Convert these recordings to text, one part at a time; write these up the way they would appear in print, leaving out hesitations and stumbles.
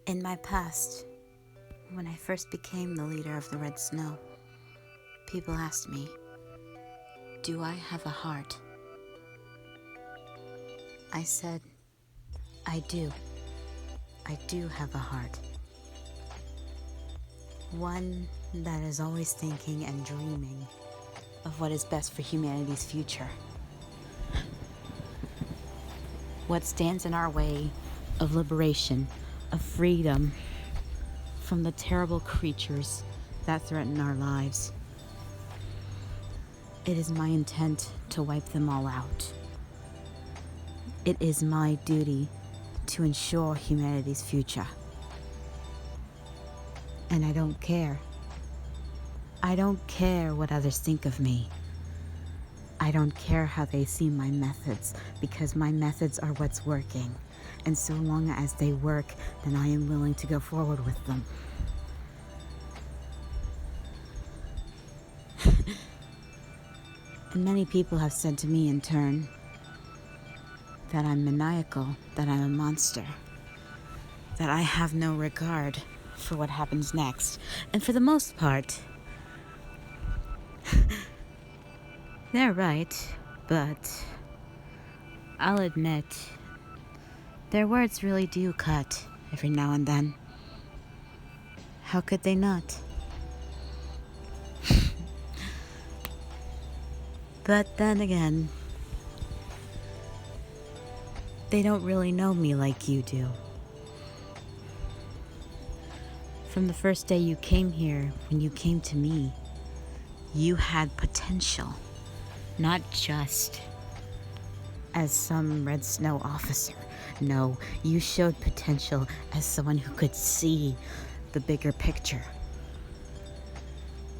In my past, when I first became the leader of the Red Snow, people asked me, do I have a heart? I said, I do. I do have a heart. One that is always thinking and dreaming of what is best for humanity's future. What stands in our way of liberation, of freedom from the terrible creatures that threaten our lives. It is my intent to wipe them all out. It is my duty to ensure humanity's future. And I don't care. I don't care what others think of me. I don't care how they see my methods, because my methods are what's working. And so long as they work, then I am willing to go forward with them. And many people have said to me in turn that I'm maniacal, that I'm a monster, that I have no regard for what happens next. And for the most part, they're right, but I'll admit, their words really do cut every now and then. How could they not? But then again, they don't really know me like you do. From the first day you came here, when you came to me, you had potential, not just as some Red Snow officer. No, you showed potential as someone who could see the bigger picture.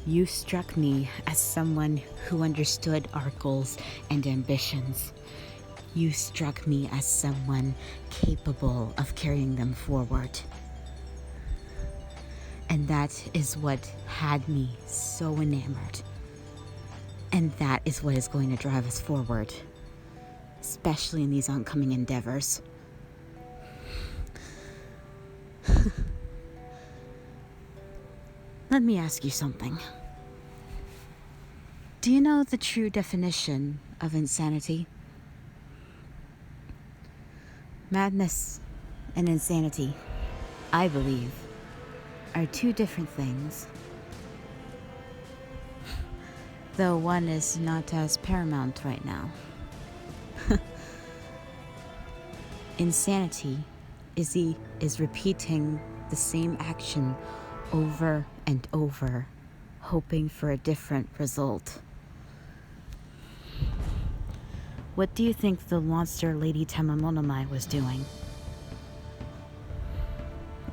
You struck me as someone who understood our goals and ambitions. You struck me as someone capable of carrying them forward. And that is what had me so enamored. And that is what is going to drive us forward, especially in these oncoming endeavors. Let me ask you something. Do you know the true definition of insanity? Madness and insanity, I believe, are two different things. Though one is not as paramount right now. Insanity is repeating the same action over and over, hoping for a different result. What do you think the monster Lady Tama was doing?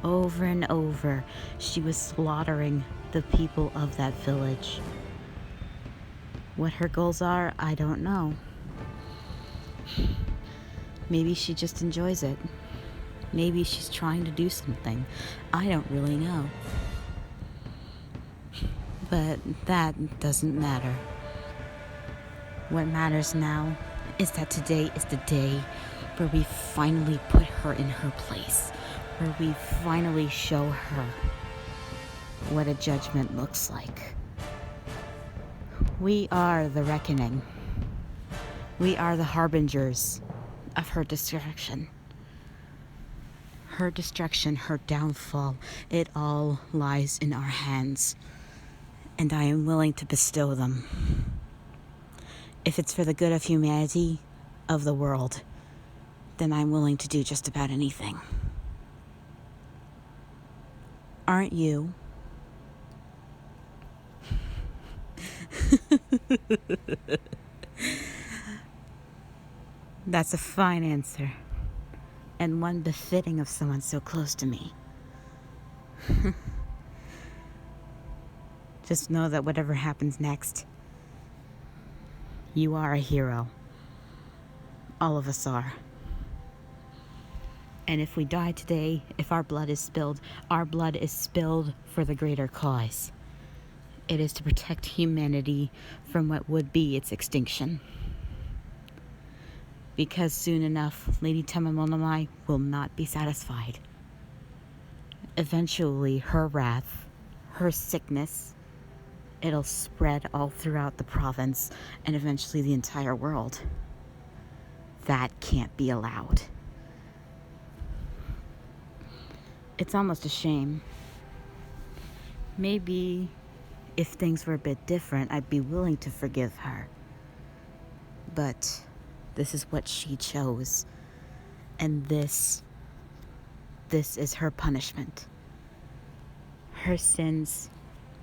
Over and over, she was slaughtering the people of that village. What her goals are, I don't know. Maybe she just enjoys it. Maybe she's trying to do something. I don't really know. But that doesn't matter. What matters now is that today is the day where we finally put her in her place, where we finally show her what a judgment looks like. We are the reckoning. We are the harbingers of her destruction. Her destruction, her downfall, it all lies in our hands. And I am willing to bestow them. If it's for the good of humanity, of the world, then I'm willing to do just about anything. Aren't you? That's a fine answer, and one befitting of someone so close to me. Just know that whatever happens next, you are a hero. All of us are. And if we die today, if our blood is spilled for the greater cause. It is to protect humanity from what would be its extinction. Because soon enough, Lady Tama will not be satisfied. Eventually, her wrath, her sickness, it'll spread all throughout the province and eventually the entire world. That can't be allowed. It's almost a shame. Maybe if things were a bit different, I'd be willing to forgive her. But this is what she chose. And this is her punishment. Her sins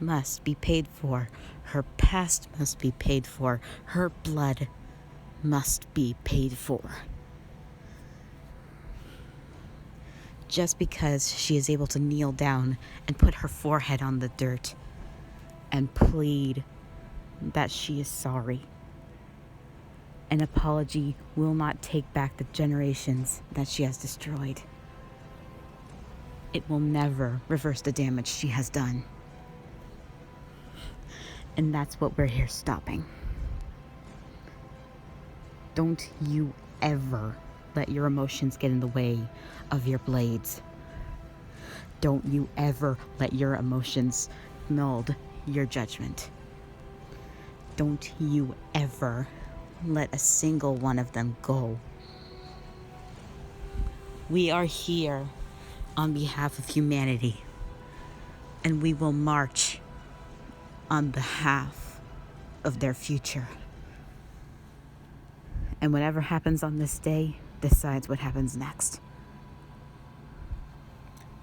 must be paid for. Her past must be paid for. Her blood must be paid for. Just because she is able to kneel down and put her forehead on the dirt and plead that she is sorry. An apology will not take back the generations that she has destroyed. It will never reverse the damage she has done. And that's what we're here stopping. Don't you ever let your emotions get in the way of your blades. Don't you ever let your emotions mold your judgment. Don't you ever let a single one of them go. We are here on behalf of humanity, and we will march on behalf of their future. And whatever happens on this day decides what happens next.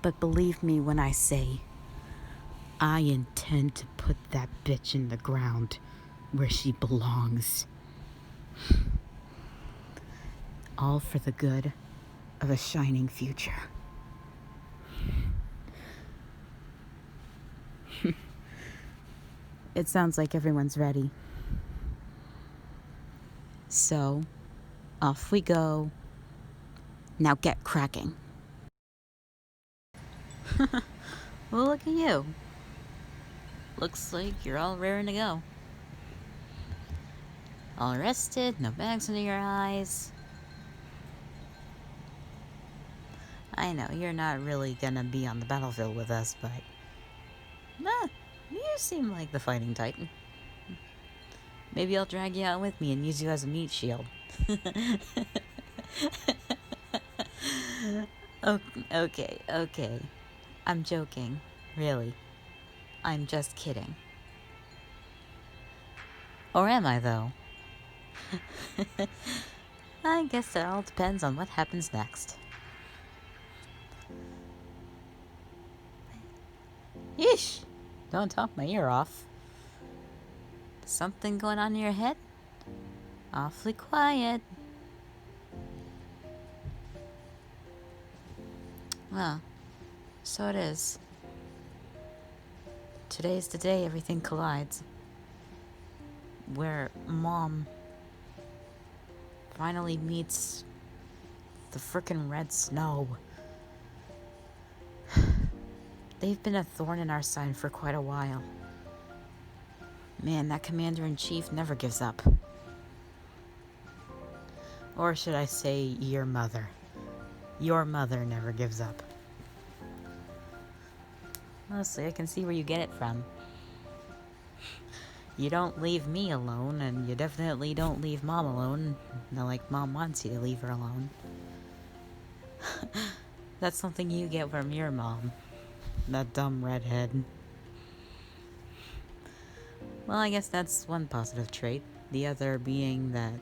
But believe me when I say, I intend to put that bitch in the ground where she belongs. All for the good of a shining future. It sounds like everyone's ready. So, off we go. Now get cracking. Well, look at you. Looks like you're all raring to go. All rested, no bags under your eyes. I know, you're not really gonna be on the battlefield with us, but... you seem like the fighting titan. Maybe I'll drag you out with me and use you as a meat shield. Okay. I'm joking. Really. I'm just kidding. Or am I, though? I guess it all depends on what happens next. Yeesh! Don't talk my ear off. Something going on in your head? Awfully quiet. Well, so it is. Today's the day everything collides. Where Mom finally meets the frickin' red snow. They've been a thorn in our side for quite a while. Man, that commander-in-chief never gives up. Or should I say, your mother. Your mother never gives up. Honestly, I can see where you get it from. You don't leave me alone, and you definitely don't leave Mom alone. Not like Mom wants you to leave her alone. That's something you get from your mom. That dumb redhead. Well, I guess that's one positive trait. The other being that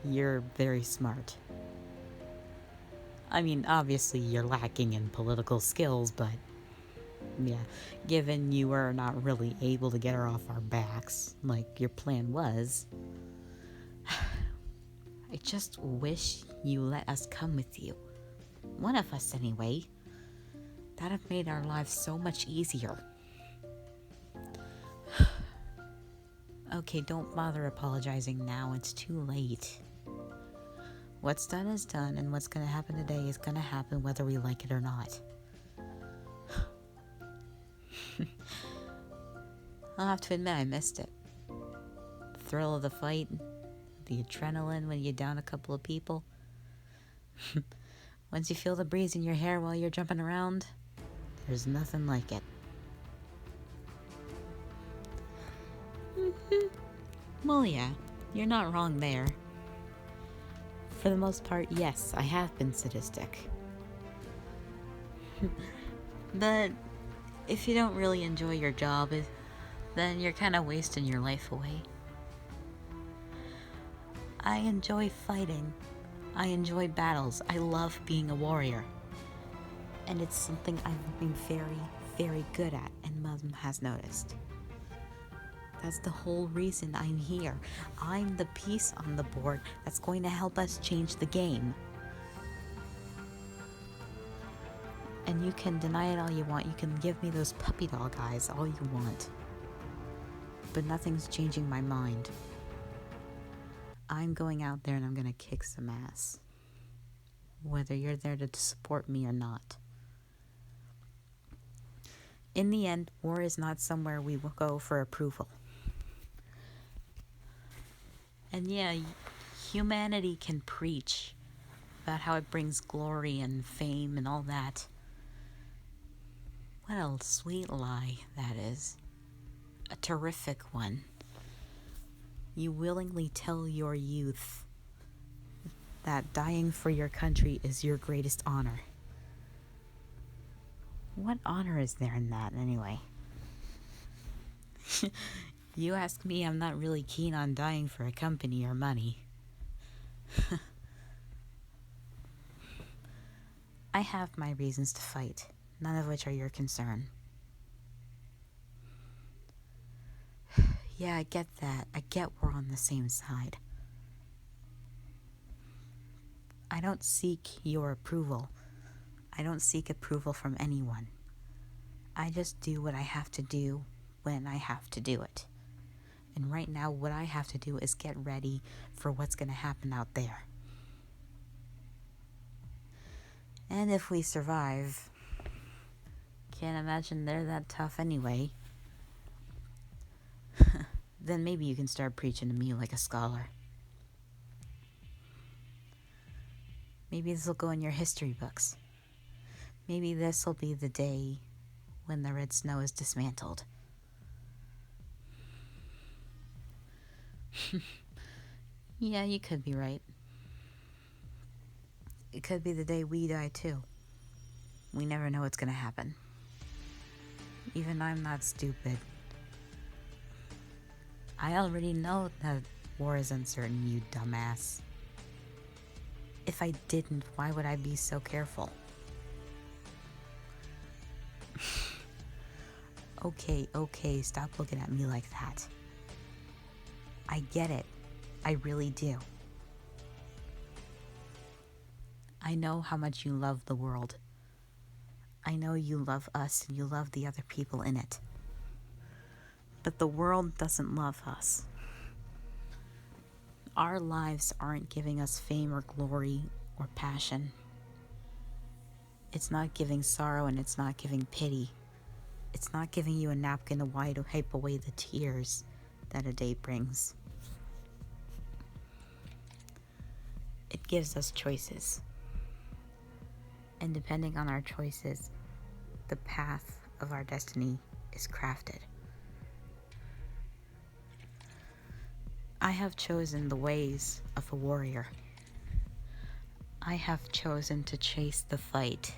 you're very smart. I mean, obviously you're lacking in political skills, but yeah, given you were not really able to get her off our backs, like your plan was, I just wish you let us come with you. One of us, anyway. That'd have made our lives so much easier. Okay, don't bother apologizing now. It's too late. What's done is done, and what's gonna happen today is gonna happen whether we like it or not. I'll have to admit I missed it. The thrill of the fight, the adrenaline when you down a couple of people. Once you feel the breeze in your hair while you're jumping around, There's nothing like it. Well, yeah, you're not wrong there. For the most part, yes, I have been sadistic. But if you don't really enjoy your job, then you're kind of wasting your life away. I enjoy fighting. I enjoy battles. I love being a warrior. And it's something I've been very, very good at, and Mom has noticed. That's the whole reason I'm here. I'm the piece on the board that's going to help us change the game. And you can deny it all you want. You can give me those puppy dog eyes all you want. But nothing's changing my mind. I'm going out there and I'm going to kick some ass. Whether you're there to support me or not. In the end, war is not somewhere we will go for approval. And yeah, humanity can preach about how it brings glory and fame and all that. What a sweet lie that is. A terrific one. You willingly tell your youth that dying for your country is your greatest honor. What honor is there in that, anyway? You ask me, I'm not really keen on dying for a company or money. I have my reasons to fight, none of which are your concern. Yeah, I get that. I get we're on the same side. I don't seek your approval. I don't seek approval from anyone. I just do what I have to do when I have to do it. And right now, what I have to do is get ready for what's going to happen out there. And if we survive, can't imagine they're that tough anyway. Then maybe you can start preaching to me like a scholar. Maybe this will go in your history books. Maybe this will be the day when the red snow is dismantled. Yeah, you could be right. It could be the day we die too. We never know what's gonna happen. Even I'm not stupid. I already know that war is uncertain, you dumbass. If I didn't, why would I be so careful? Okay, stop looking at me like that. I get it. I really do. I know how much you love the world. I know you love us and you love the other people in it. But the world doesn't love us. Our lives aren't giving us fame or glory or passion. It's not giving sorrow and it's not giving pity. It's not giving you a napkin to wipe away the tears that a day brings. It gives us choices. And depending on our choices, the path of our destiny is crafted. I have chosen the ways of a warrior. I have chosen to chase the fight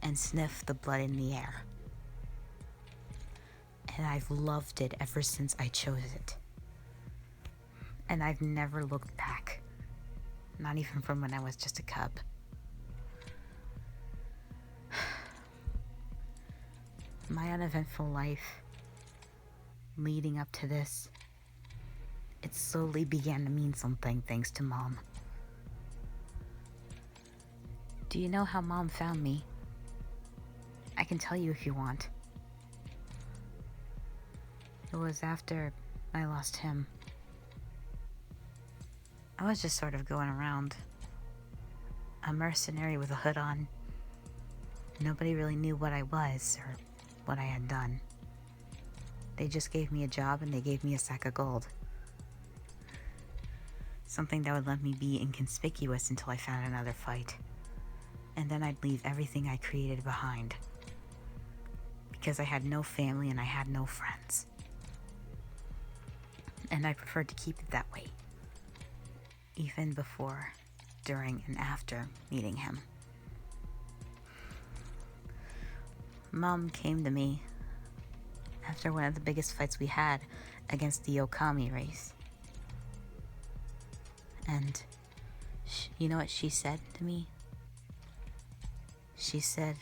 and sniff the blood in the air. And I've loved it ever since I chose it. And I've never looked back. Not even from when I was just a cub. My uneventful life leading up to this, it slowly began to mean something thanks to Mom. Do you know how Mom found me? I can tell you if you want. It was after I lost him. I was just sort of going around. A mercenary with a hood on. Nobody really knew what I was or what I had done. They just gave me a job and they gave me a sack of gold. Something that would let me be inconspicuous until I found another fight. And then I'd leave everything I created behind. because I had no family and I had no friends. And I preferred to keep it that way, even before, during, and after meeting him. Mom came to me after one of the biggest fights we had against the Okami race. And you know what she said to me? She said,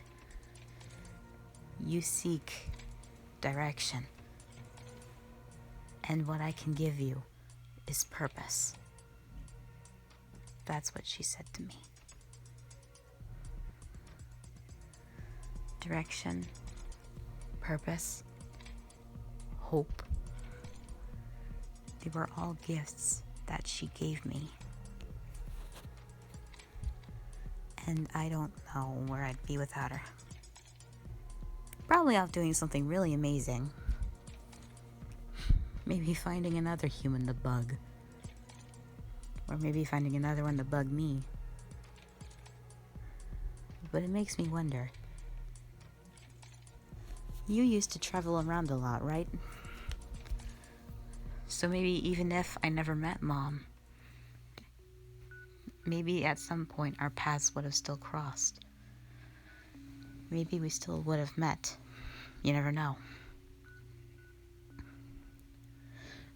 "You seek direction, and what I can give you is purpose." That's what she said to me. Direction, purpose, hope. They were all gifts that she gave me. And I don't know where I'd be without her. Probably off doing something really amazing. Maybe finding another human to bug. Or maybe finding another one to bug me. But it makes me wonder. You used to travel around a lot, right? So maybe even if I never met Mom, maybe at some point our paths would have still crossed. Maybe we still would have met. You never know.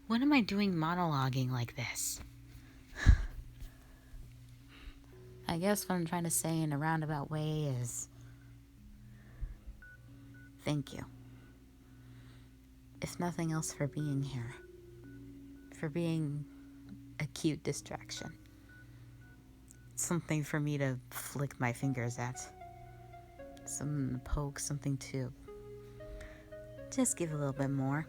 What am I doing monologuing like this? I guess what I'm trying to say in a roundabout way is thank you. If nothing else, for being here. For being a cute distraction. Something for me to flick my fingers at. Something to poke, something to just give a little bit more.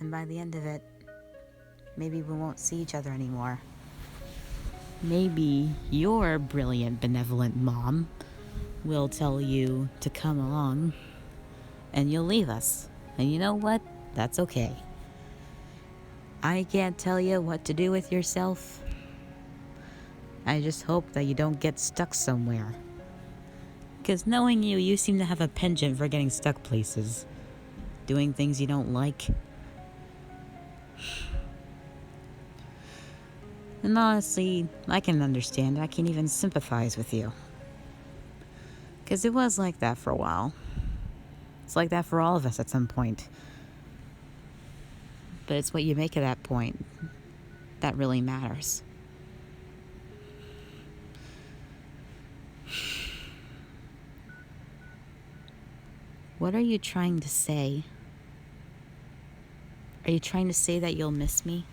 And by the end of it, maybe we won't see each other anymore. Maybe your brilliant, benevolent mom will tell you to come along and you'll leave us. And you know what? That's okay. I can't tell you what to do with yourself. I just hope that you don't get stuck somewhere. Because knowing you, you seem to have a penchant for getting stuck places. Doing things you don't like. And honestly, I can understand. I can even sympathize with you. Because it was like that for a while. It's like that for all of us at some point. But it's what you make of that point that really matters. What are you trying to say? Are you trying to say that you'll miss me?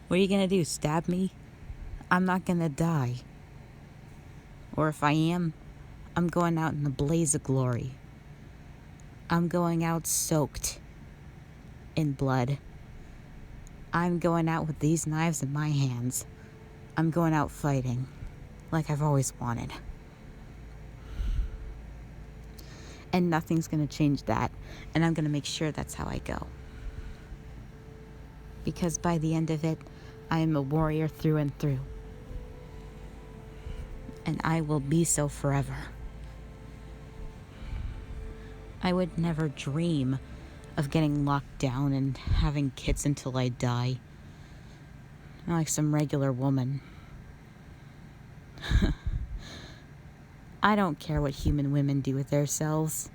What are you gonna do, stab me? I'm not gonna die. Or if I am, I'm going out in a blaze of glory. I'm going out soaked in blood. I'm going out with these knives in my hands. I'm going out fighting like I've always wanted. And nothing's gonna change that. And I'm gonna make sure that's how I go. Because by the end of it, I am a warrior through and through. And I will be so forever. I would never dream of getting locked down and having kids until I die. Not like some regular woman. I don't care what human women do with themselves.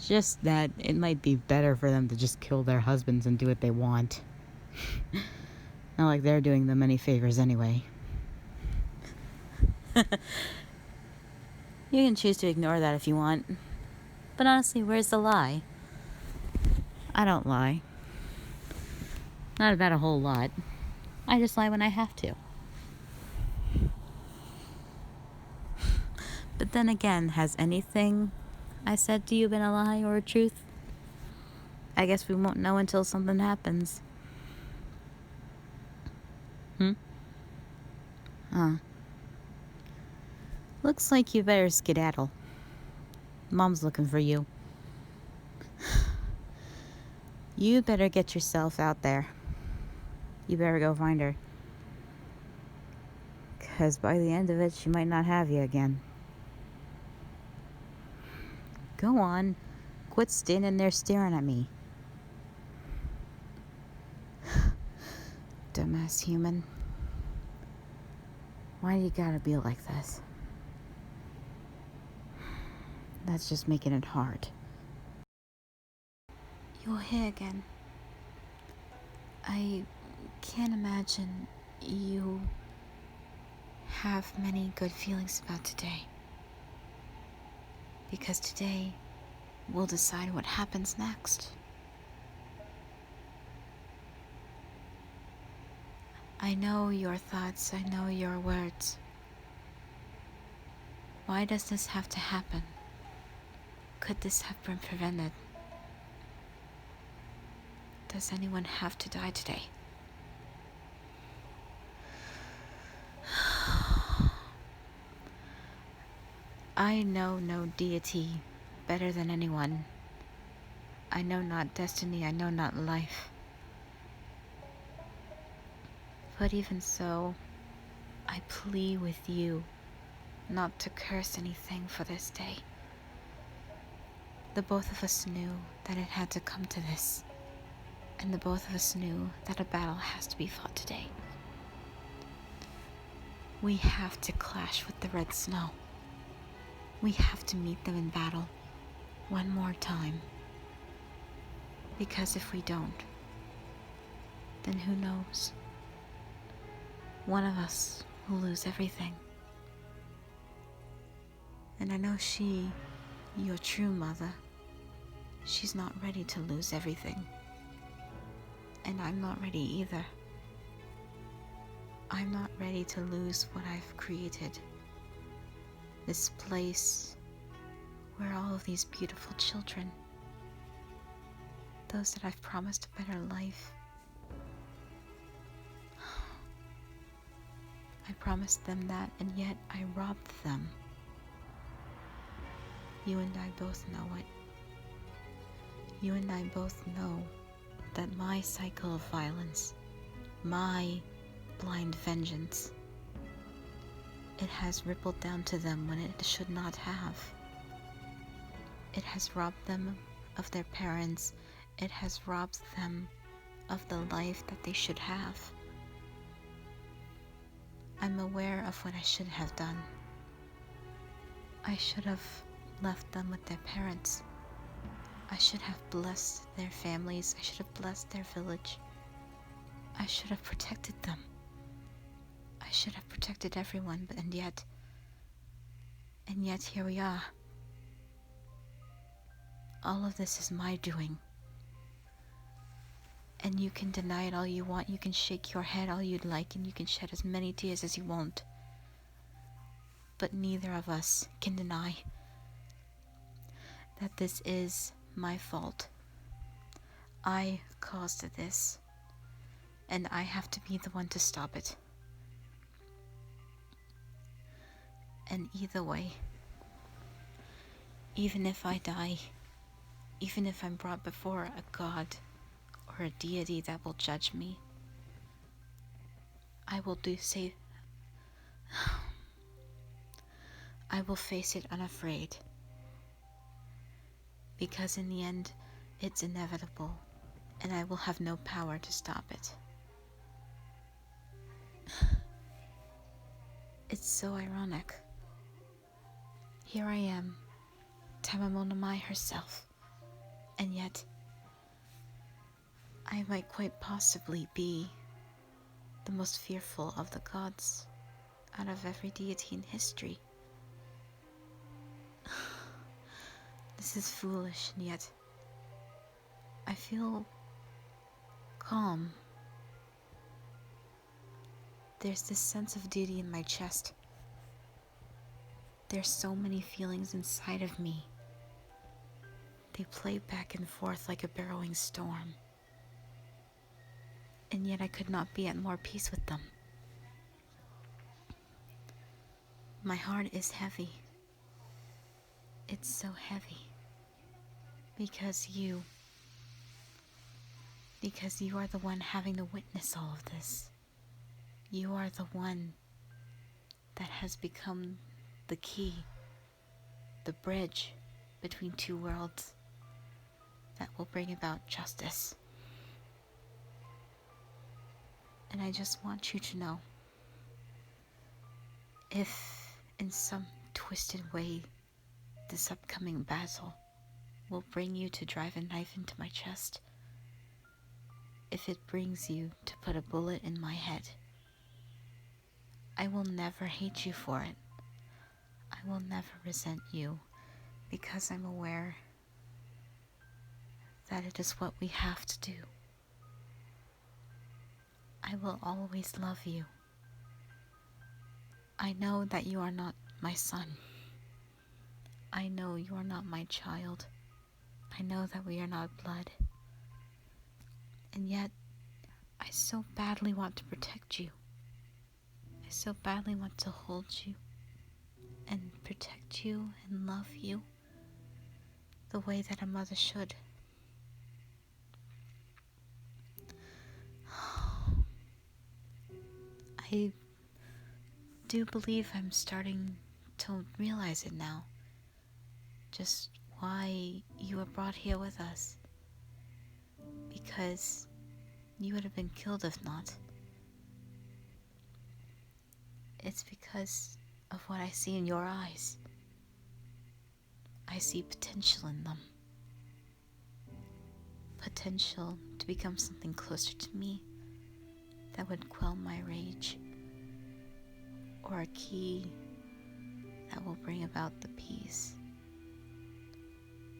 Just that it might be better for them to just kill their husbands and do what they want. Not like they're doing them any favors anyway. You can choose to ignore that if you want. But honestly, where's the lie? I don't lie. Not about a whole lot. I just lie when I have to. But then again, has anything I said to you been a lie or a truth? I guess we won't know until something happens. Looks like you better skedaddle. Mom's looking for you. You better get yourself out there. You better go find her. because by the end of it, she might not have you again. Go on. Quit standing there staring at me. Dumbass human. Why do you gotta be like this? That's just making it hard. You're here again. I can't imagine you have many good feelings about today. Because today will decide what happens next. I know your thoughts, I know your words. Why does this have to happen? Could this have been prevented? Does anyone have to die today? I know no deity better than anyone. I know not destiny, I know not life. But even so, I plea with you not to curse anything for this day. The both of us knew that it had to come to this, and the both of us knew that a battle has to be fought today. We have to clash with the red snow. We have to meet them in battle one more time. Because if we don't, then who knows? One of us will lose everything. And I know she, your true mother, she's not ready to lose everything. And I'm not ready either. I'm not ready to lose what I've created. This place where all of these beautiful children, those that I've promised a better life, I promised them that, and yet I robbed them. You and I both know it. You and I both know that my cycle of violence, my blind vengeance, it has rippled down to them when it should not have. It has robbed them of their parents. It has robbed them of the life that they should have. I'm aware of what I should have done. I should have left them with their parents. I should have blessed their families. I should have blessed their village. I should have protected them. I should have protected everyone, and yet here we are. All of this is my doing. And you can deny it all you want. You can shake your head all you'd like, and you can shed as many tears as you want. But neither of us can deny that this is my fault. I caused this, and I have to be the one to stop it. And either way, even if I die, even if I'm brought before a god or a deity that will judge me, I will I will face it unafraid. Because in the end, it's inevitable, and I will have no power to stop it. It's so ironic. Here I am, Tama herself, and yet I might quite possibly be the most fearful of the gods out of every deity in history. This is foolish, and yet I feel calm. There's this sense of duty in my chest. There's so many feelings inside of me. They play back and forth like a burrowing storm. And yet I could not be at more peace with them. My heart is heavy. It's so heavy. Because you are the one having to witness all of this. You are the one that has become the key, the bridge between two worlds that will bring about justice. And I just want you to know, if in some twisted way this upcoming battle will bring you to drive a knife into my chest, if it brings you to put a bullet in my head, I will never hate you for it. I will never resent you, because I'm aware that it is what we have to do. I will always love you. I know that you are not my son. I know you are not my child. I know that we are not blood. And yet, I so badly want to protect you. I so badly want to hold you and protect you and love you the way that a mother should. I do believe I'm starting to realize it now. Just why you were brought here with us. Because you would have been killed if not. It's because of what I see in your eyes. I see potential in them. Potential to become something closer to me that would quell my rage. Or a key that will bring about the peace.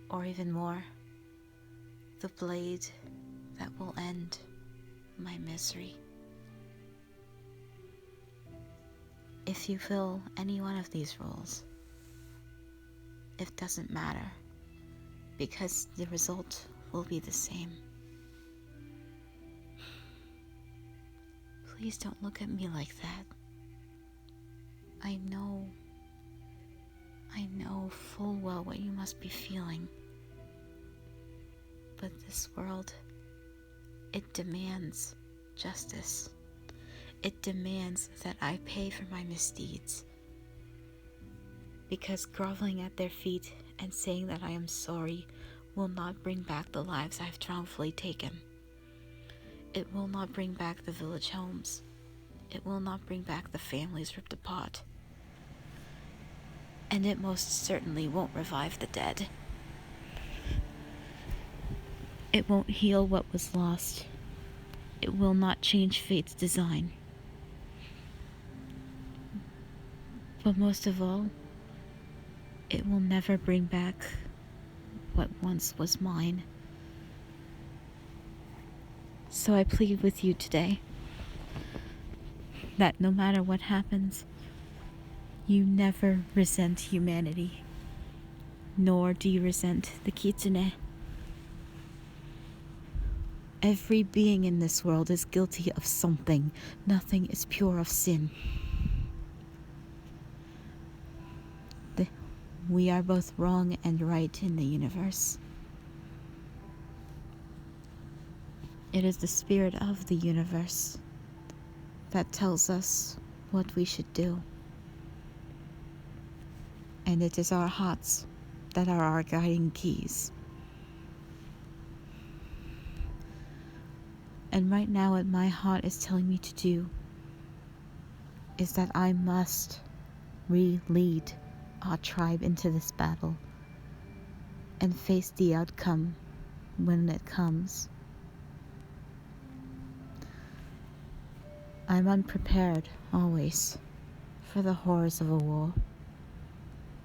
Or even more, the blade that will end my misery. If you fill any one of these roles, it doesn't matter, because the result will be the same. Please don't look at me like that. I know full well what you must be feeling. But this world, it demands justice. It demands that I pay for my misdeeds. Because groveling at their feet and saying that I am sorry will not bring back the lives I've wrongfully taken. It will not bring back the village homes. It will not bring back the families ripped apart. And it most certainly won't revive the dead. It won't heal what was lost. It will not change fate's design. But most of all, it will never bring back what once was mine. So I plead with you today that no matter what happens, you never resent humanity, nor do you resent the Kitsune. Every being in this world is guilty of something. Nothing is pure of sin. We are both wrong and right in the universe. It is the spirit of the universe that tells us what we should do. And it is our hearts that are our guiding keys. And right now what my heart is telling me to do is that I must re-lead our tribe into this battle and face the outcome when it comes. I'm unprepared, always, for the horrors of a war.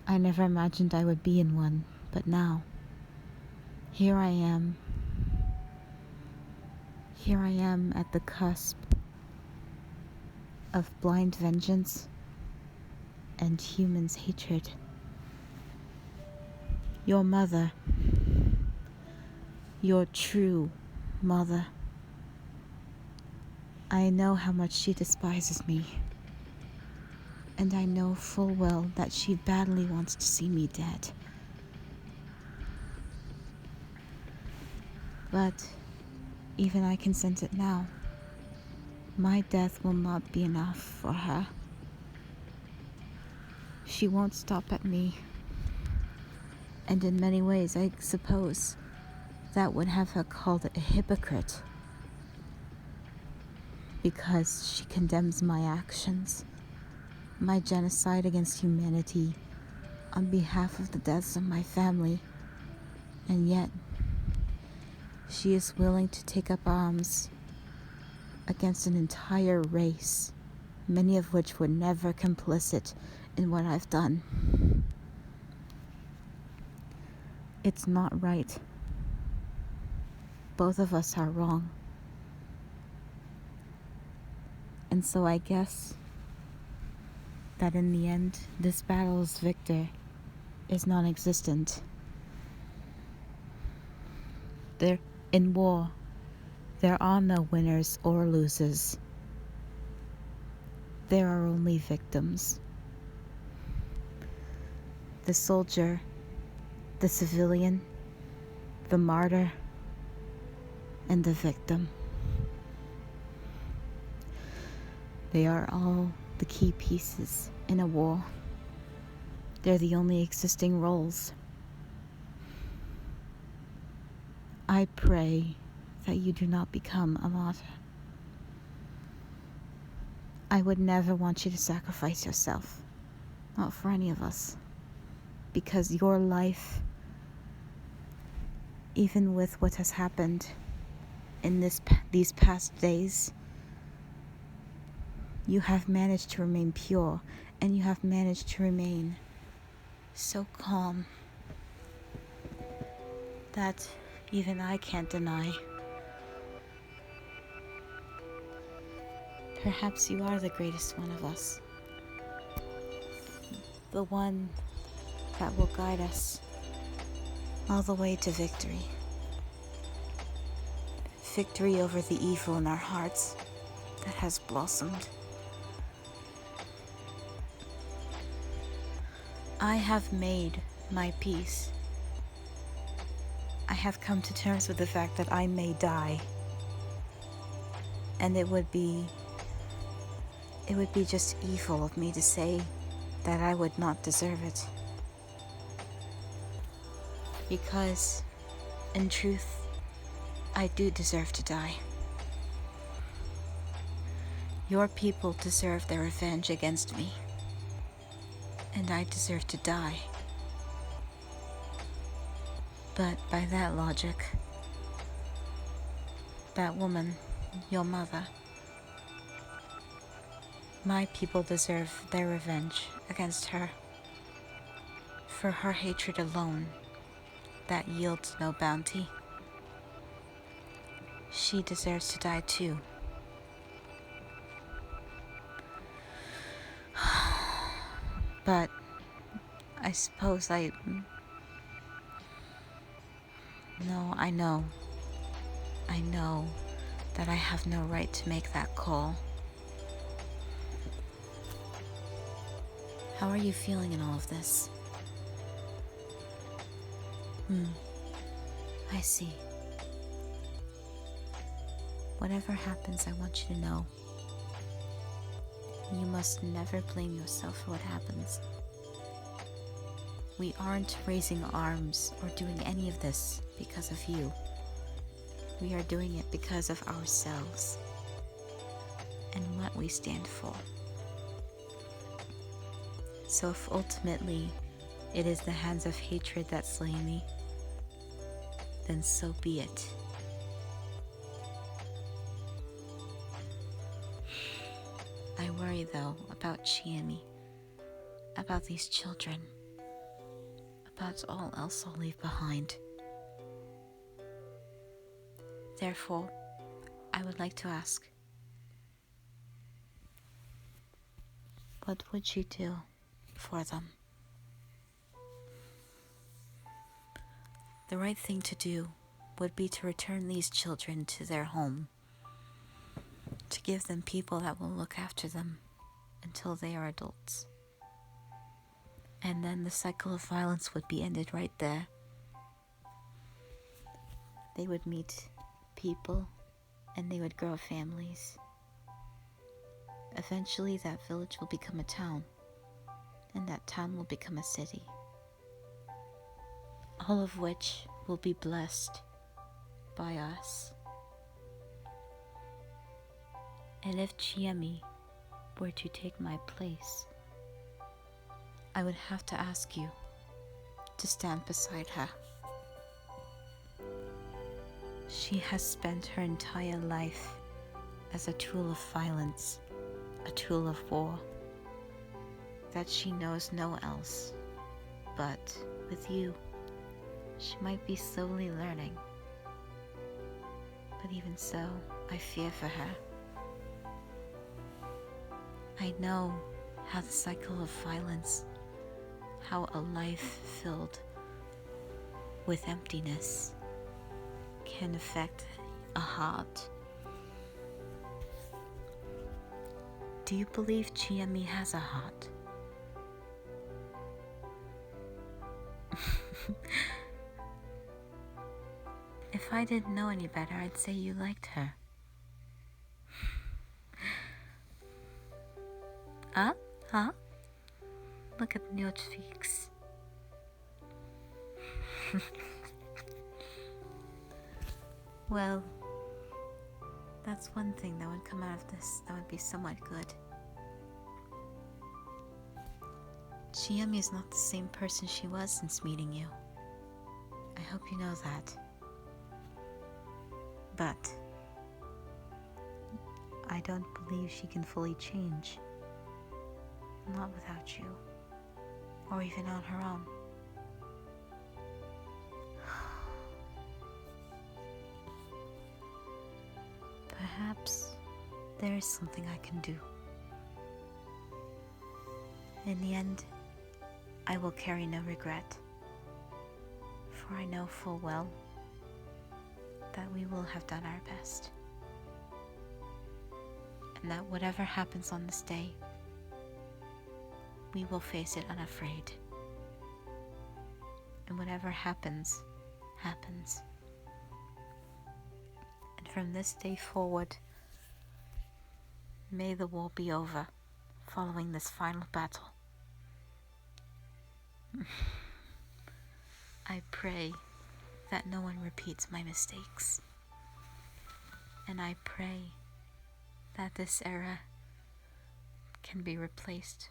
I never imagined I would be in one, but now, here I am. Here I am at the cusp of blind vengeance and humans' hatred. Your mother, your true mother, I know how much she despises me, and I know full well that she badly wants to see me dead. But even I can sense it now. My death will not be enough for her. She won't stop at me. And in many ways, I suppose, that would have her called a hypocrite. Because she condemns my actions, my genocide against humanity, on behalf of the deaths of my family. And yet, she is willing to take up arms against an entire race, many of which were never complicit in what I've done. It's not right. Both of us are wrong. And so I guess that in the end, this battle's victor is non-existent. In war, there are no winners or losers. There are only victims. The soldier, the civilian, the martyr, and the victim. They are all the key pieces in a war. They're the only existing roles. I pray that you do not become a martyr. I would never want you to sacrifice yourself, not for any of us, because your life, even with what has happened in these past days, you have managed to remain pure, and you have managed to remain so calm that even I can't deny. Perhaps you are the greatest one of us. The one that will guide us all the way to victory. Victory over the evil in our hearts that has blossomed. I have made my peace. I have come to terms with the fact that I may die. And it would be just evil of me to say that I would not deserve it. Because, in truth, I do deserve to die. Your people deserve their revenge against me. And I deserve to die. But by that logic, that woman, your mother, my people deserve their revenge against her. For her hatred alone, that yields no bounty. She deserves to die too. But I suppose I know that I have no right to make that call. How are you feeling in all of this? I see. Whatever happens, I want you to know, you must never blame yourself for what happens. We aren't raising arms or doing any of this because of you. We are doing it because of ourselves and what we stand for. So if ultimately it is the hands of hatred that slay me, then so be it. I worry though about Chiemi, about these children, about all else I'll leave behind. Therefore, I would like to ask, what would you do for them? The right thing to do would be to return these children to their home, to give them people that will look after them until they are adults. And then the cycle of violence would be ended right there. They would meet people and they would grow families. Eventually that village will become a town, and that town will become a city, all of which will be blessed by us. And if Chiemi were to take my place, I would have to ask you to stand beside her. She has spent her entire life as a tool of violence, a tool of war, that she knows no else. But with you, she might be slowly learning. But even so, I fear for her. I know how the cycle of violence, how a life filled with emptiness can affect a heart. Do you believe Chiemi has a heart? If I didn't know any better, I'd say you liked her. Huh? Look at your cheeks. Well, that's one thing that would come out of this that would be somewhat good. Chiemi is not the same person she was since meeting you. I hope you know that. But I don't believe she can fully change. Not without you, or even on her own. Perhaps there is something I can do. In the end, I will carry no regret, for I know full well that we will have done our best, and that whatever happens on this day, we will face it unafraid. And whatever happens, happens. And from this day forward, may the war be over following this final battle. I pray that no one repeats my mistakes. And I pray that this era can be replaced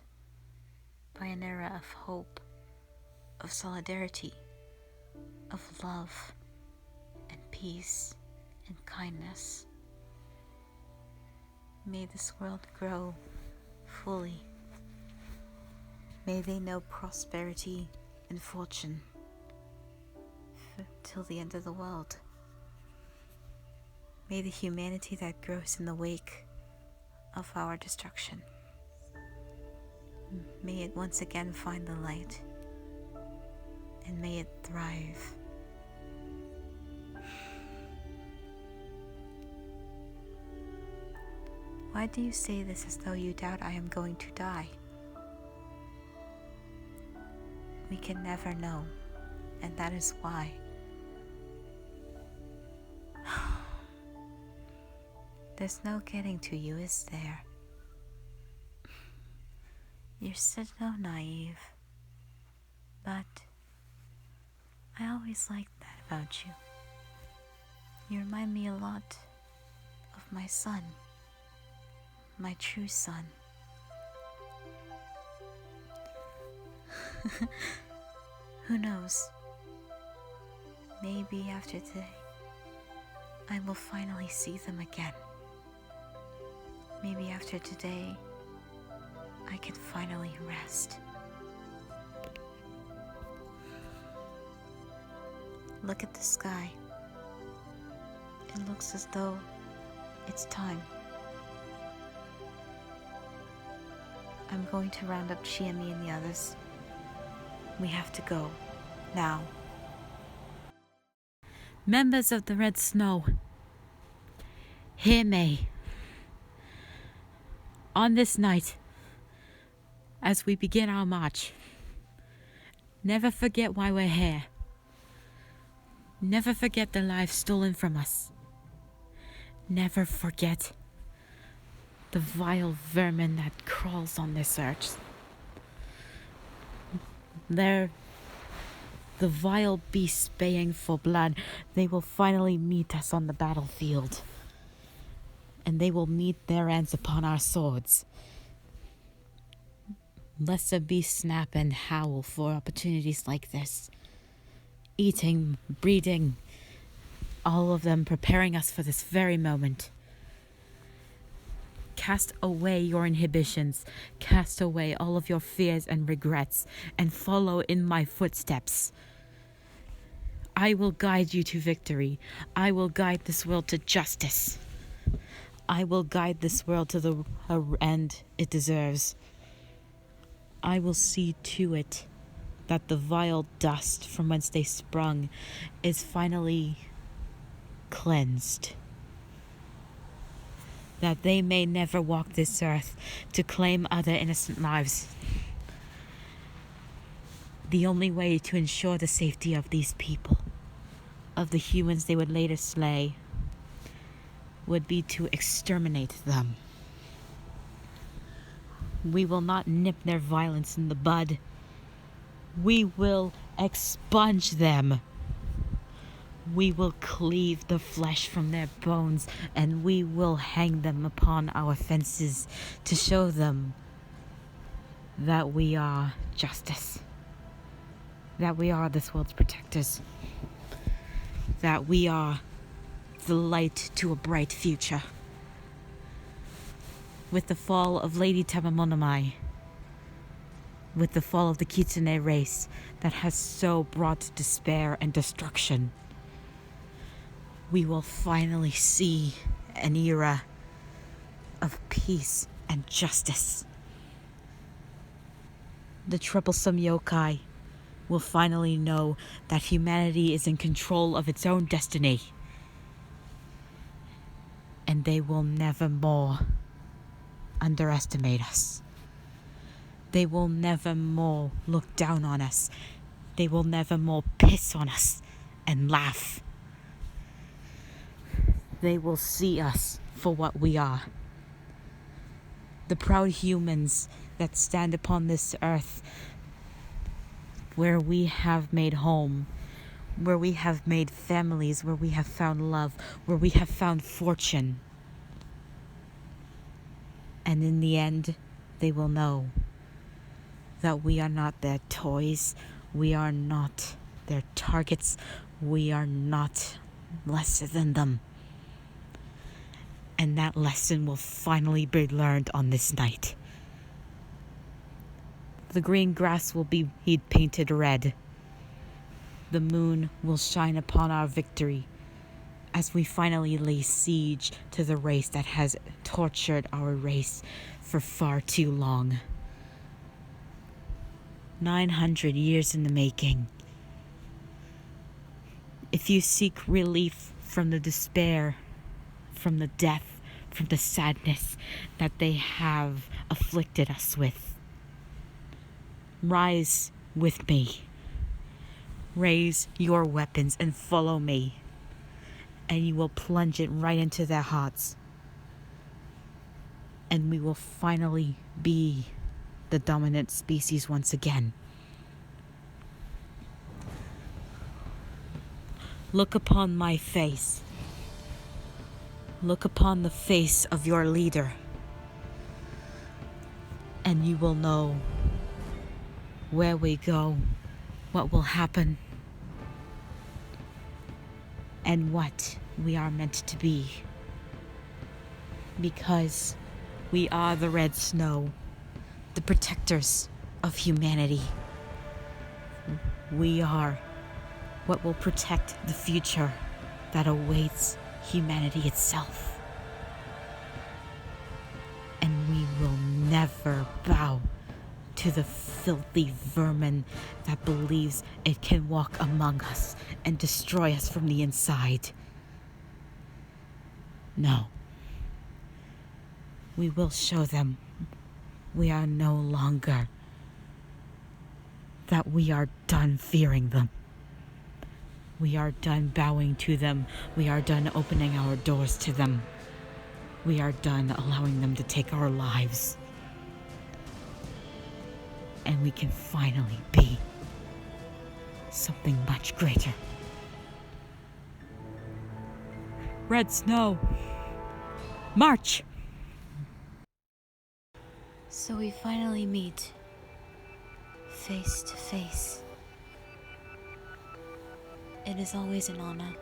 by an era of hope, of solidarity, of love and peace and kindness. May this world grow fully. May they know prosperity and fortune till the end of the world. May the humanity that grows in the wake of our destruction, may it once again find the light, and may it thrive. Why do you say this as though you doubt I am going to die? We can never know, and that is why. There's no getting to you, is there? You're so naive, but I always liked that about you. You remind me a lot of my son, my true son. Who knows? Maybe after today, I will finally see them again. Maybe after today, I can finally rest. Look at the sky. It looks as though it's time. I'm going to round up Chiemi and the others. We have to go, now. Members of the Red Snow, hear me. On this night, as we begin our march, never forget why we're here. Never forget the lives stolen from us. Never forget the vile vermin that crawls on this earth. They're the vile beasts baying for blood. They will finally meet us on the battlefield. And they will meet their ends upon our swords. Lesser beasts snap and howl for opportunities like this. Eating, breeding, all of them preparing us for this very moment. Cast away your inhibitions. Cast away all of your fears and regrets, and follow in my footsteps. I will guide you to victory. I will guide this world to justice. I will guide this world to the end it deserves. I will see to it that the vile dust from whence they sprung is finally cleansed. That they may never walk this earth to claim other innocent lives. The only way to ensure the safety of these people, of the humans they would later slay, would be to exterminate them. We will not nip their violence in the bud. We will expunge them. We will cleave the flesh from their bones, and we will hang them upon our fences to show them that we are justice, that we are this world's protectors, that we are the light to a bright future. With the fall of Lady Tama, with the fall of the Kitsune race that has so brought despair and destruction, we will finally see an era of peace and justice. The troublesome yokai will finally know that humanity is in control of its own destiny, and they will never more underestimate us. They will never more look down on us. They will never more piss on us and laugh. They will see us for what we are. The proud humans that stand upon this earth where we have made home, where we have made families, where we have found love, where we have found fortune. And in the end, they will know that we are not their toys. We are not their targets. We are not lesser than them. And that lesson will finally be learned on this night. The green grass will be painted red. The moon will shine upon our victory as we finally lay siege to the race that has tortured our race for far too long. 900 years in the making. If you seek relief from the despair, from the death, from the sadness that they have afflicted us with, rise with me. Raise your weapons and follow me, and you will plunge it right into their hearts. And we will finally be the dominant species once again. Look upon my face. Look upon the face of your leader, and you will know where we go, what will happen, and what we are meant to be. Because we are the red snow, the protectors of humanity. We are what will protect the future that awaits humanity itself. And we will never bow to the filthy vermin that believes it can walk among us and destroy us from the inside. No. We will show them we are no longer, that we are done fearing them. We are done bowing to them. We are done opening our doors to them. We are done allowing them to take our lives. And we can finally be Something much greater. Red Snow! March! So we finally meet, face to face. It is always an honor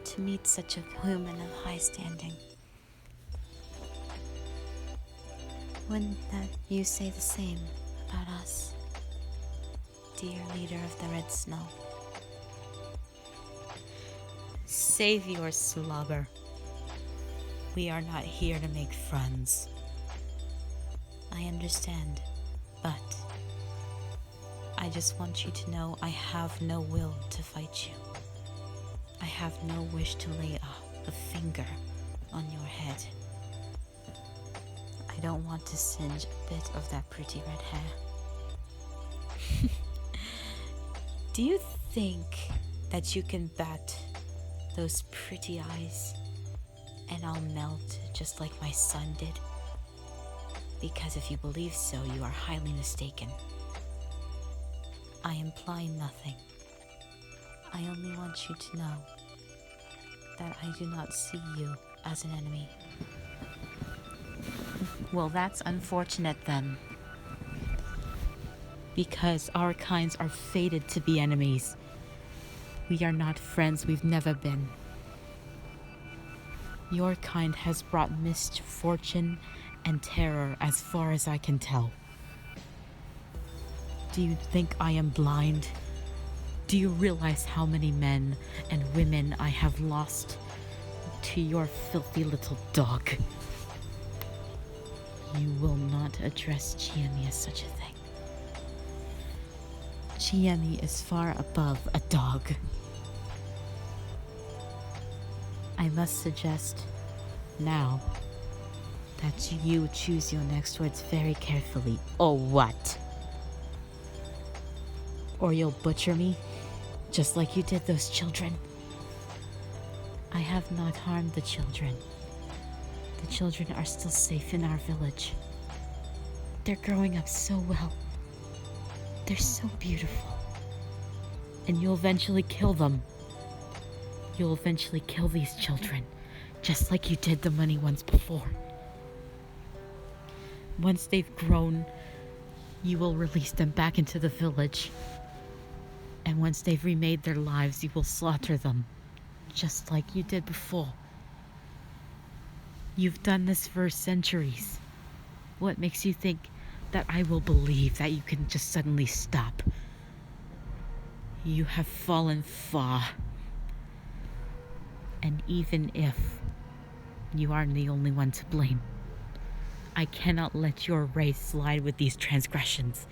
to meet such a human of high standing. Wouldn't that you say the same about us, dear leader of the Red Snow? Save your slobber. We are not here to make friends. I understand, but I just want you to know I have no will to fight you. I have no wish to lay a finger on your head. I don't want to singe a bit of that pretty red hair. Do you think that you can bat those pretty eyes and I'll melt just like my son did? Because if you believe so, you are highly mistaken. I imply nothing. I only want you to know that I do not see you as an enemy. Well, that's unfortunate then. Because our kinds are fated to be enemies. We are not friends, we've never been. Your kind has brought misfortune and terror as far as I can tell. Do you think I am blind? Do you realize how many men and women I have lost to your filthy little dog? You will not address Chiemi as such a thing. Chiemi is far above a dog. I must suggest now that you choose your next words very carefully. Or what? Or you'll butcher me, just like you did those children. I have not harmed the children. The children are still safe in our village. They're growing up so well. They're so beautiful. And you'll eventually kill them. You'll eventually kill these children, just like you did the many ones before. Once they've grown, you will release them back into the village. And once they've remade their lives, you will slaughter them, just like you did before. You've done this for centuries. What makes you think that I will believe that you can just suddenly stop? You have fallen far. And even if you aren't the only one to blame, I cannot let your race slide with these transgressions.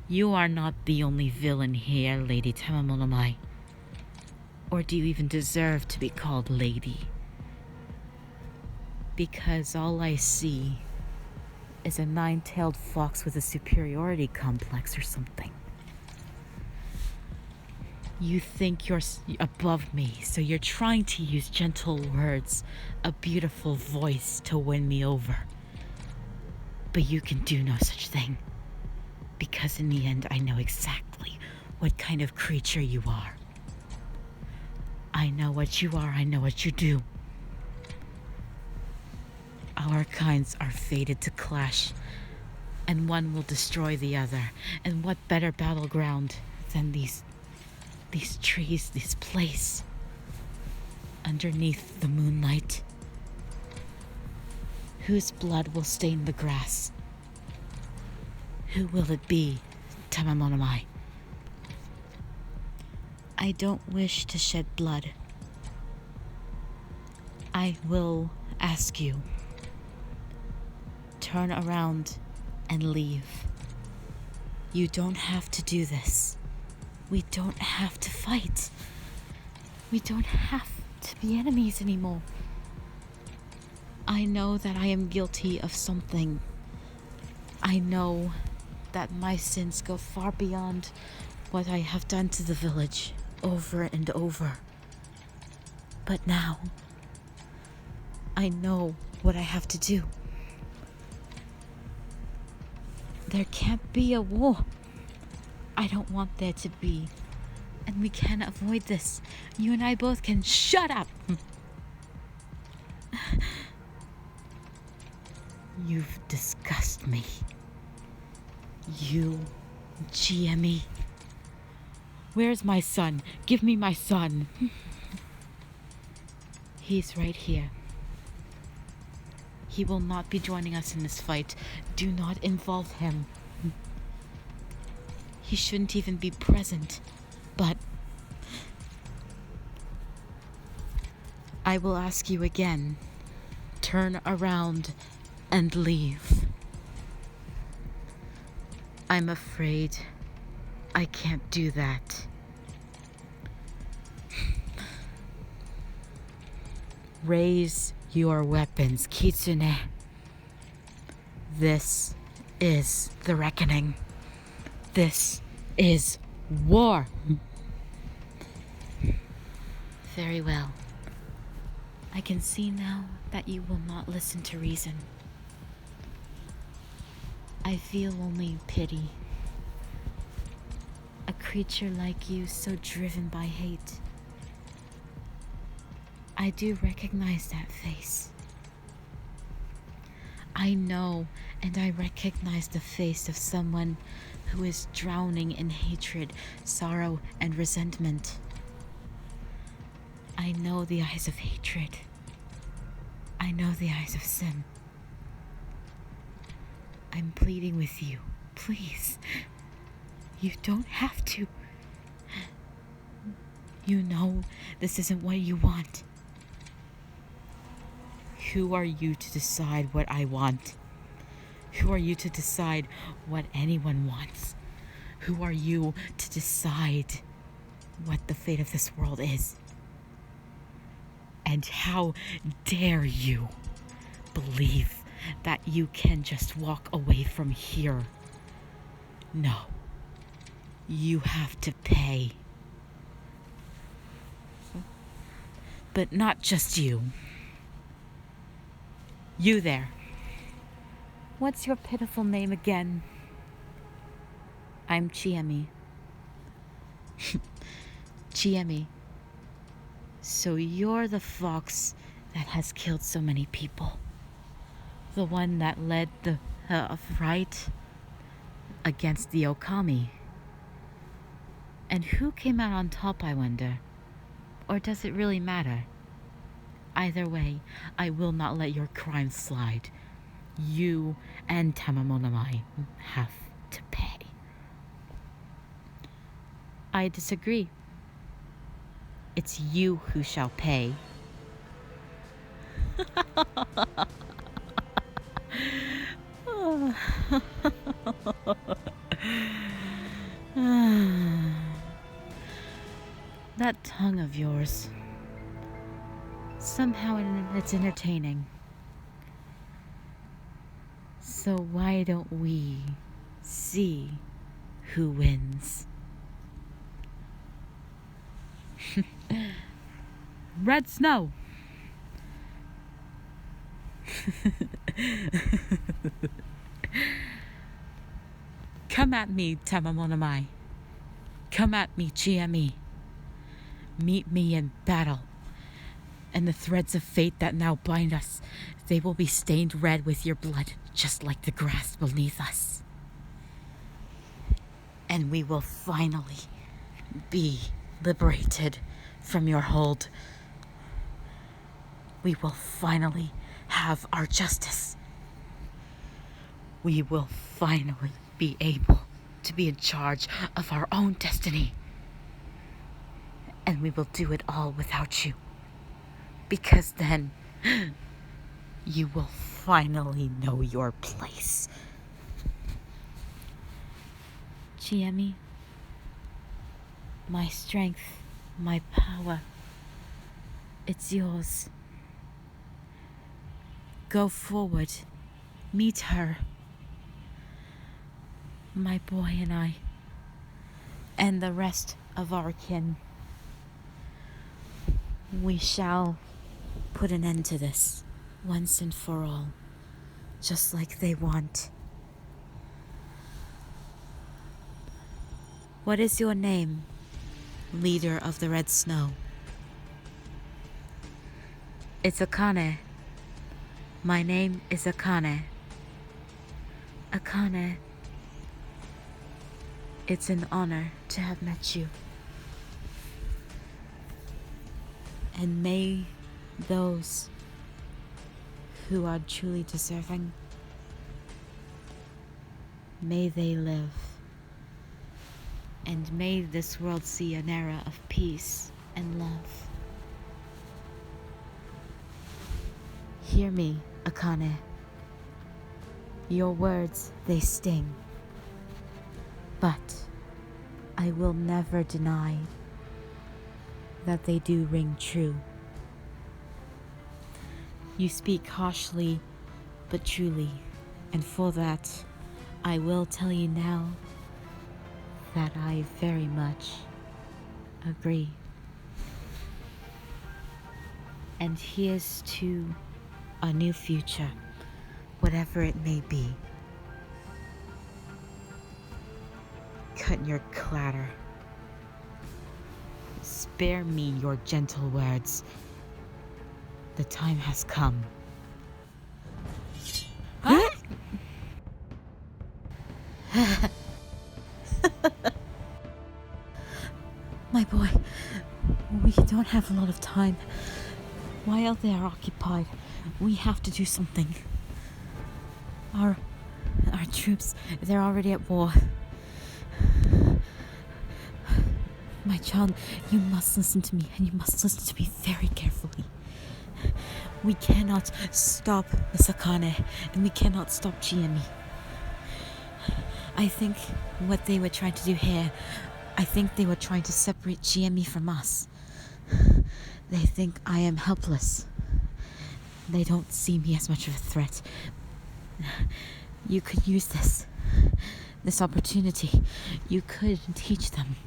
You are not the only villain here, Lady Tama. Or do you even deserve to be called Lady? Because all I see is a nine-tailed fox with a superiority complex or something. You think you're above me, so you're trying to use gentle words, a beautiful voice to win me over. But you can do no such thing. Because in the end, I know exactly what kind of creature you are. I know what you are, I know what you do. Our kinds are fated to clash, and one will destroy the other. And what better battleground than these trees, this place, underneath the moonlight? Whose blood will stain the grass? Who will it be, Tama? I don't wish to shed blood. I will ask you, turn around and leave. You don't have to do this. We don't have to fight. We don't have to be enemies anymore. I know that I am guilty of something. I know that my sins go far beyond what I have done to the village over and over. But now, I know what I have to do. There can't be a war. I don't want there to be. And we can avoid this. You and I both can. Shut up! You've disgusted me. You, Chiemi. Where's my son? Give me my son. He's right here. He will not be joining us in this fight. Do not involve him. He shouldn't even be present. But I will ask you again. Turn around and leave. I'm afraid I can't do that. Raise your weapons, Kitsune. This is the reckoning. This is war. Very well. I can see now that you will not listen to reason. I feel only pity. A creature like you, so driven by hate. I do recognize that face. I know, and I recognize the face of someone who is drowning in hatred, sorrow, and resentment. I know the eyes of hatred. I know the eyes of sin. I'm pleading with you, please. You don't have to. You know this isn't what you want. Who are you to decide what I want? Who are you to decide what anyone wants? Who are you to decide what the fate of this world is? And how dare you believe that you can just walk away from here? No. You have to pay. But not just you. You there. What's your pitiful name again? I'm Chiemi. Chiemi. So you're the fox that has killed so many people. The one that led the fight against the Okami. And who came out on top, I wonder? Or does it really matter? Either way, I will not let your crime slide. You and Tama have to pay. I disagree. It's you who shall pay. That tongue of yours. Somehow it's entertaining. So why don't we see who wins? Red snow. Come at me, Tama. Come at me, Chiemi. Meet me in battle. And the threads of fate that now bind us, they will be stained red with your blood, just like the grass beneath us. And we will finally be liberated from your hold. We will finally have our justice. We will finally be able to be in charge of our own destiny. And we will do it all without you. Because then, you will finally know your place. Chiemi, my strength, my power, it's yours. Go forward, meet her. My boy and I, and the rest of our kin. We shall put an end to this once and for all, just like they want. What is your name, leader of the red snow? It's Akane. My name is Akane. Akane, it's an honor to have met you. And may those who are truly deserving, may they live. And may this world see an era of peace and love. Hear me, Akane. Your words, they sting. But I will never deny that they do ring true. You speak harshly, but truly, and for that, I will tell you now that I very much agree. And here's to a new future, whatever it may be. Cut your clatter. Spare me your gentle words. The time has come. Huh? My boy, we don't have a lot of time. While they are occupied, we have to do something. Our troops, they're already at war. My child, you must listen to me, and you must listen to me very carefully. We cannot stop Miss Akane, and we cannot stop Chiemi. I think what they were trying to do here, I think they were trying to separate Chiemi from us. They think I am helpless. They don't see me as much of a threat. You could use this opportunity. You could teach them.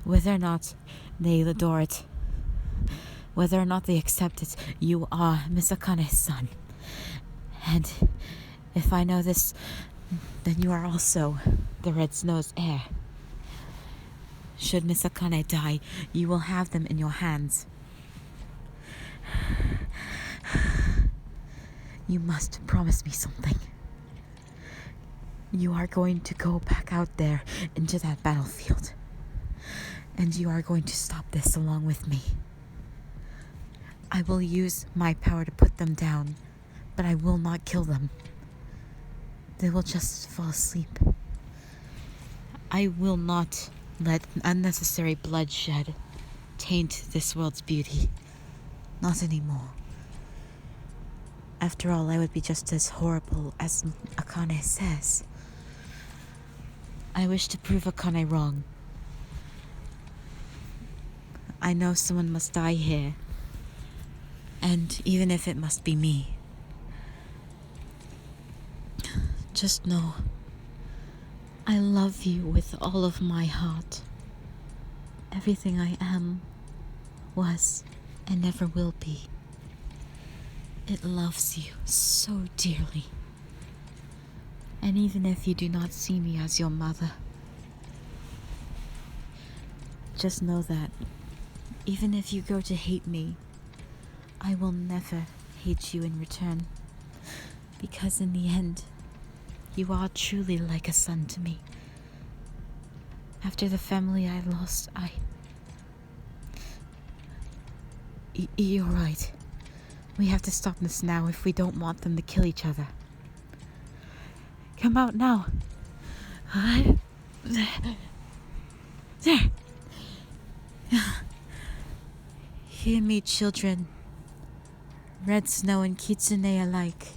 Whether or not they adore it, whether or not they accept it, you are Miss Akane's son. And if I know this, then you are also the Red Snow's heir. Should Miss Akane die, you will have them in your hands. You must promise me something. You are going to go back out there into that battlefield. And you are going to stop this along with me. I will use my power to put them down, but I will not kill them. They will just fall asleep. I will not let unnecessary bloodshed taint this world's beauty. Not anymore. After all, I would be just as horrible as Akane says. I wish to prove Akane wrong. I know someone must die here. And even if it must be me, just know I love you with all of my heart. Everything I am, was, and never will be. It loves you so dearly. And even if you do not see me as your mother, just know that even if you go to hate me, I will never hate you in return. Because in the end, you are truly like a son to me. After the family I lost, You're right. We have to stop this now if we don't want them to kill each other. Come out now. There. Hear me, children. Red Snow and Kitsune alike.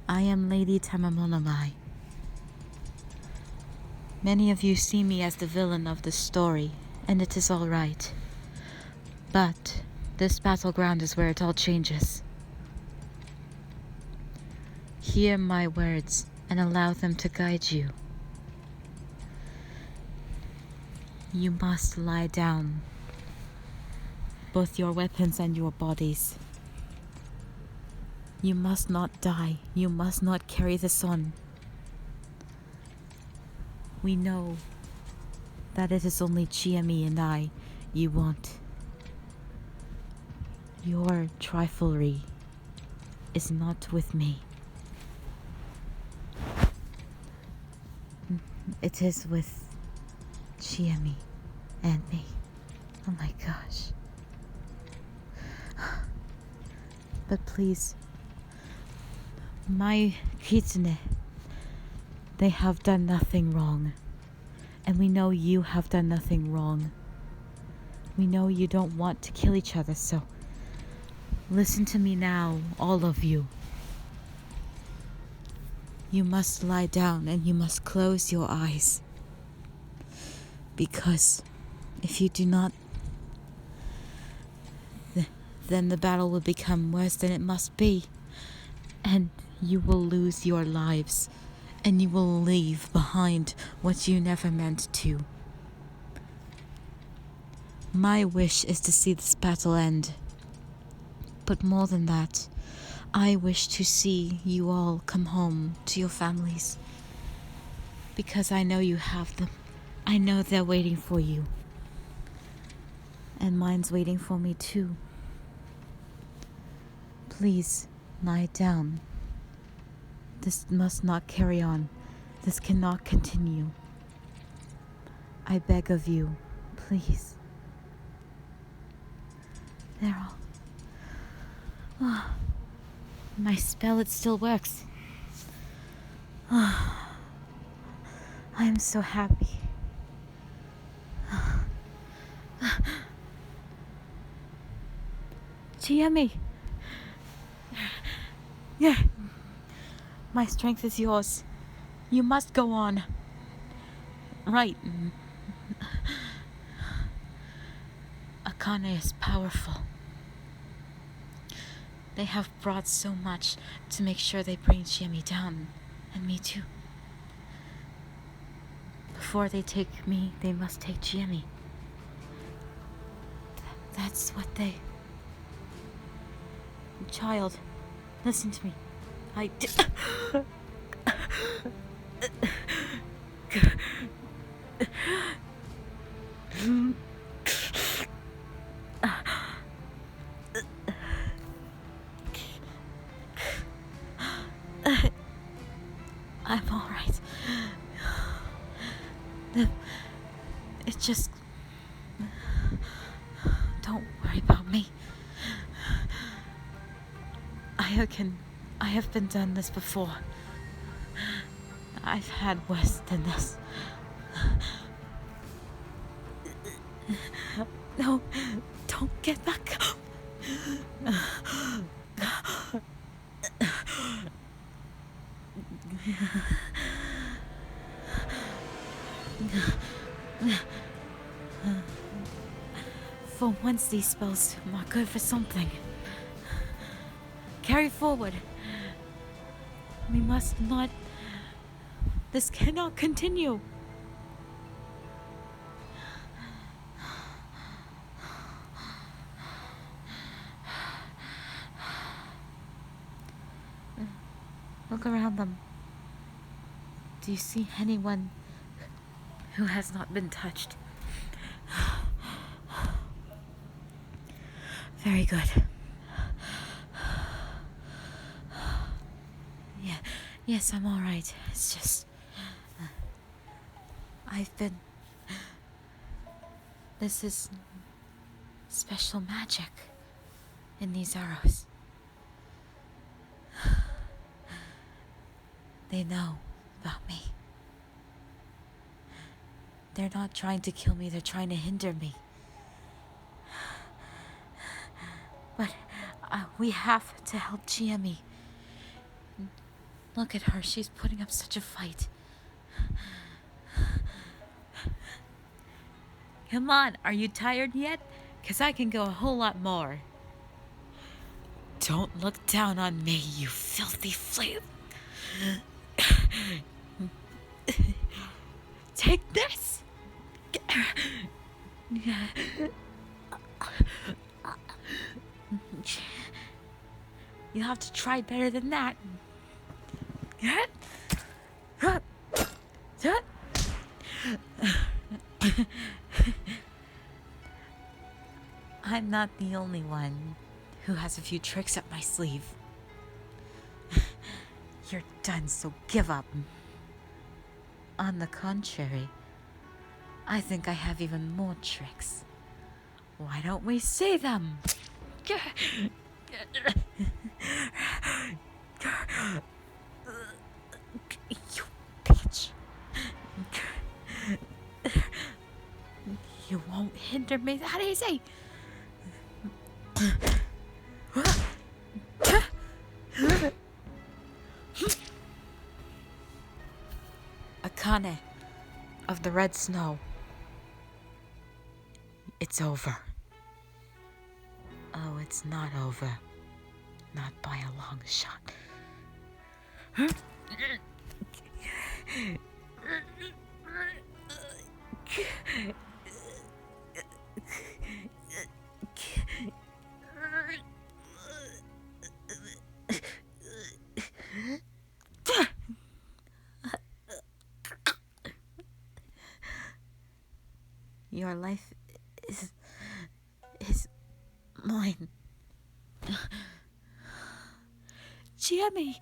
I am Lady Tama. Many of you see me as the villain of the story, and it is all right. But this battleground is where it all changes. Hear my words and allow them to guide you. You must lie down, both your weapons and your bodies. You must not die. You must not carry this on. We know that it is only Chiemi and I you want. Your triflery is not with me. It is with Chiemi and me. Oh my gosh. But please, my Kitsune, they have done nothing wrong. And we know you have done nothing wrong. We know you don't want to kill each other, so listen to me now, all of you. You must lie down and you must close your eyes. Because if you do not, then the battle will become worse than it must be. And you will lose your lives. And you will leave behind what you never meant to. My wish is to see this battle end. But more than that, I wish to see you all come home to your families. Because I know you have them. I know they're waiting for you. And mine's waiting for me too. Please, lie down. This must not carry on. This cannot continue. I beg of you, please. They're all... Oh, my spell, it still works. Oh, I am so happy. Chiemi! Yeah. My strength is yours. You must go on. Right. Akane is powerful. They have brought so much to make sure they bring Chiemi down. And me too. Before they take me, they must take Chiemi. That's what they... Child, listen to me. I'm alright. It just... Don't worry about me. I have been done this before. I've had worse than this. No, don't get back up. For once, these spells are good for something. Carry forward. We must not... This cannot continue. Look around them. Do you see anyone who has not been touched? Very good. Yes, I'm all right. It's just... I've been... This is special magic in these arrows. They know about me. They're not trying to kill me, they're trying to hinder me. But we have to help Chiemi. Look at her, she's putting up such a fight. Come on, are you tired yet? 'Cause I can go a whole lot more. Don't look down on me, you filthy flame. Take this! You have to try better than that. I'm not the only one who has a few tricks up my sleeve. You're done, so give up. On the contrary, I think I have even more tricks. Why don't we see them? You bitch. You won't hinder me that easy. Akane of the red snow. It's over. Oh, it's not over. Not by a long shot. Your life is mine. Chiemi!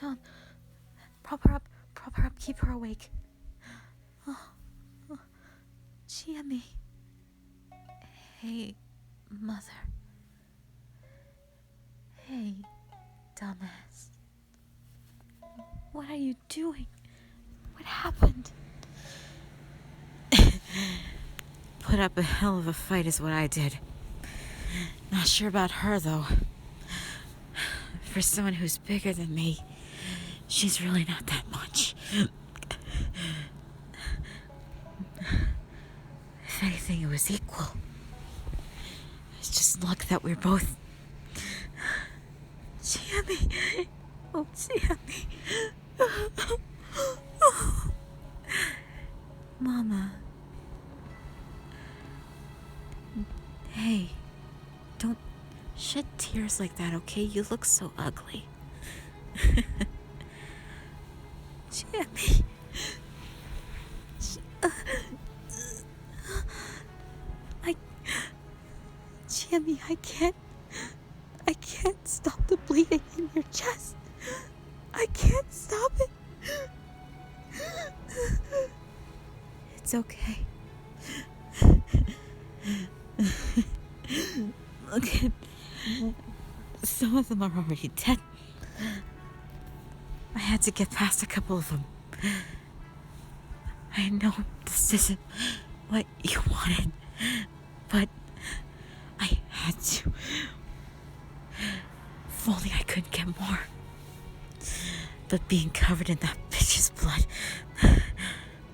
John, prop her up, keep her awake. Chiemi. Hey, mother. Hey, dumbass. What are you doing? What happened? Put up a hell of a fight is what I did. Not sure about her, though. For someone who's bigger than me, she's really not that much. If anything, it was equal. It's just luck that we're both... Chiemi! Oh, Chiemi! Mama. Hey, don't shed tears like that, okay? You look so ugly. Chiemi. Chiemi, I can't stop the bleeding in your chest. I can't stop it. It's okay. Look at... Some of them are already dead. I had to get past a couple of them. I know this isn't what you wanted, but I had to. If only I could get more. But being covered in that bitch's blood,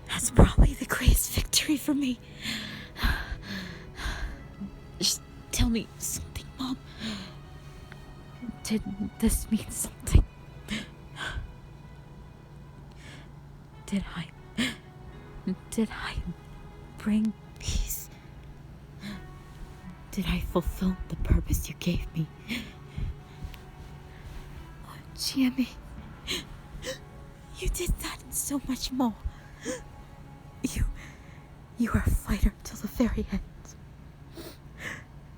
that's probably the greatest victory for me. Just tell me something, Mom. Did this mean something? Did I bring peace? Did I fulfill the purpose you gave me? Oh, Chiemi, you did that and so much more. You are a fighter till the very end.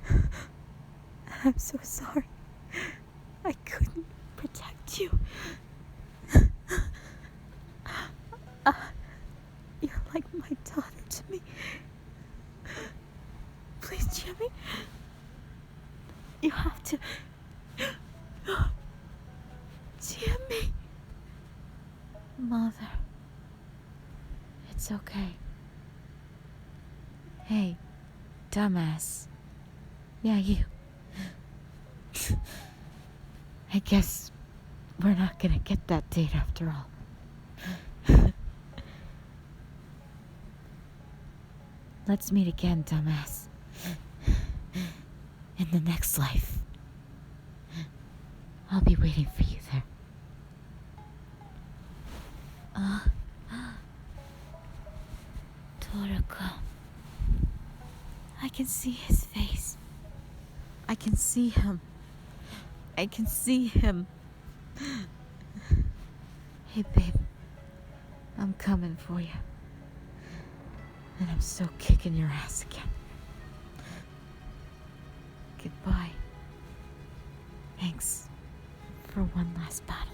And I'm so sorry. I couldn't protect you. You're like my daughter to me. Please, Chiemi. You have to... Chiemi. Mother. It's okay. Hey, dumbass. Yeah, you. I guess we're not gonna get that date after all. Let's meet again, dumbass. In the next life. I'll be waiting for you there. Toriko. I can see his face. I can see him. I can see him. Hey, babe. I'm coming for you. And I'm still kicking your ass again. Goodbye. Thanks for one last battle.